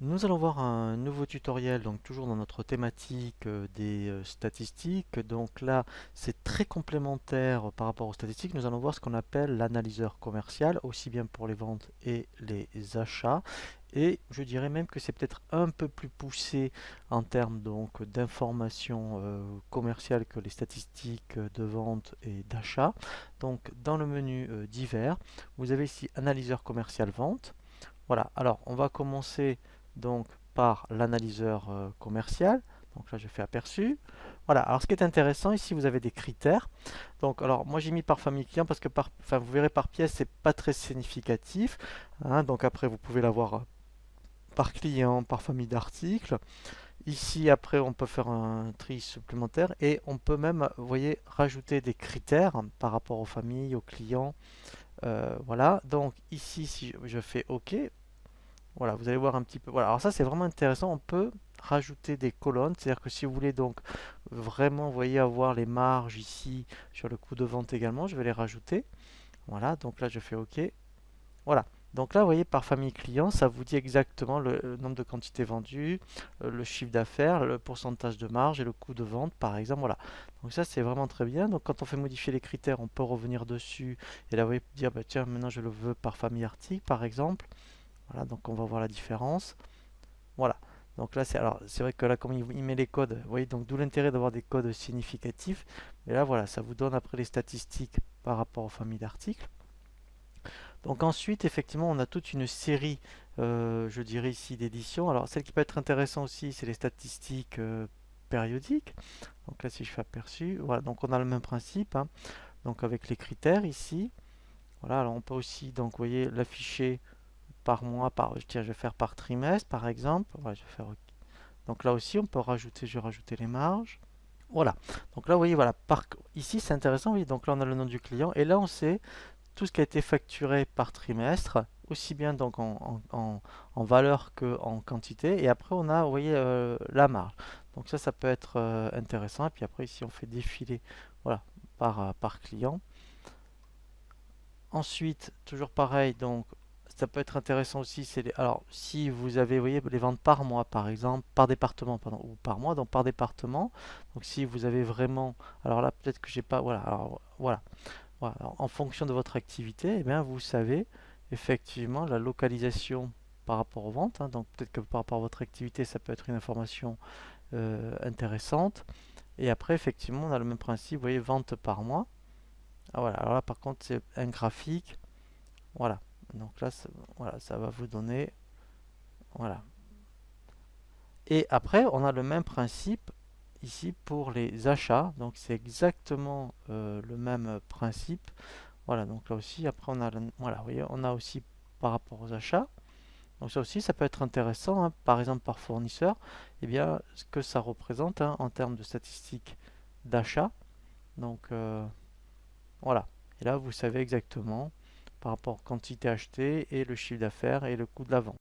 Nous allons voir un nouveau tutoriel, donc toujours dans notre thématique des statistiques. Donc là, c'est très complémentaire par rapport aux statistiques. Nous allons voir ce qu'on appelle l'analyseur commercial, aussi bien pour les ventes et les achats. Et je dirais même que c'est peut-être un peu plus poussé en termes donc d'informations commerciales que les statistiques de vente et d'achat. Donc dans le menu divers, vous avez ici analyseur commercial vente. Voilà, alors on va commencer donc par l'analyseur commercial. Donc là je fais aperçu. Voilà, alors ce qui est intéressant ici, vous avez des critères. Donc alors moi j'ai mis par famille client parce que enfin, vous verrez par pièce c'est pas très significatif, hein. Donc après vous pouvez l'avoir par client, par famille d'articles. Ici après on peut faire un tri supplémentaire et on peut même, vous voyez, rajouter des critères par rapport aux familles, aux clients. Voilà, donc ici si je fais OK, voilà, vous allez voir un petit peu. Voilà, alors ça c'est vraiment intéressant. On peut rajouter des colonnes, c'est-à-dire que si vous voulez donc vraiment, vous voyez, avoir les marges ici sur le coût de vente également, je vais les rajouter. Voilà, donc là je fais OK. Voilà. Donc là, vous voyez, par famille client, ça vous dit exactement le nombre de quantités vendues, le chiffre d'affaires, le pourcentage de marge et le coût de vente, par exemple. Voilà. Donc ça, c'est vraiment très bien. Donc quand on fait modifier les critères, on peut revenir dessus et là, vous voyez, dire, bah, tiens, maintenant je le veux par famille article, par exemple. Voilà, donc on va voir la différence. Voilà. Donc là, c'est vrai que là, comme il met les codes, vous voyez, donc d'où l'intérêt d'avoir des codes significatifs. Et là, voilà, ça vous donne après les statistiques par rapport aux familles d'articles. Donc ensuite, effectivement, on a toute une série, je dirais ici, d'éditions. Alors, celle qui peut être intéressante aussi, c'est les statistiques périodiques. Donc là, si je fais aperçu, voilà, donc on a le même principe, hein. Donc avec les critères ici. Voilà, alors on peut aussi, donc, vous voyez, l'afficher par mois, tiens, je vais faire par trimestre, par exemple. Voilà, je vais faire OK. Donc là aussi, on peut rajouter, je vais rajouter les marges. Voilà. Donc là, vous voyez, voilà, ici, c'est intéressant. Oui, donc là, on a le nom du client. Et là, on sait tout ce qui a été facturé par trimestre, aussi bien donc en valeur que en quantité. Et après, on a, vous voyez, la marge. Donc ça peut être intéressant. Et puis après, ici, on fait défiler, voilà, par client. Ensuite, toujours pareil, donc ça peut être intéressant aussi, alors si vous avez, vous voyez, les ventes par mois par exemple, par département, pardon, ou par mois, donc par département. Donc si vous avez vraiment, alors là peut-être que j'ai pas, voilà, alors voilà, voilà. Alors, en fonction de votre activité, eh bien, vous savez effectivement la localisation par rapport aux ventes, hein. Donc peut-être que par rapport à votre activité, ça peut être une information intéressante. Et après, effectivement, on a le même principe, vous voyez, vente par mois. Ah, voilà, alors là par contre, c'est un graphique. Voilà. Donc là, voilà, ça va vous donner. Voilà. Et après, on a le même principe ici pour les achats. Donc c'est exactement le même principe. Voilà. Donc là aussi, après on a, voilà, vous voyez, on a aussi par rapport aux achats. Donc ça aussi, ça peut être intéressant, hein. Par exemple, par fournisseur, et bien ce que ça représente, hein, en termes de statistiques d'achat. Donc voilà. Et là, vous savez exactement par rapport à quantité achetée et le chiffre d'affaires et le coût de la vente.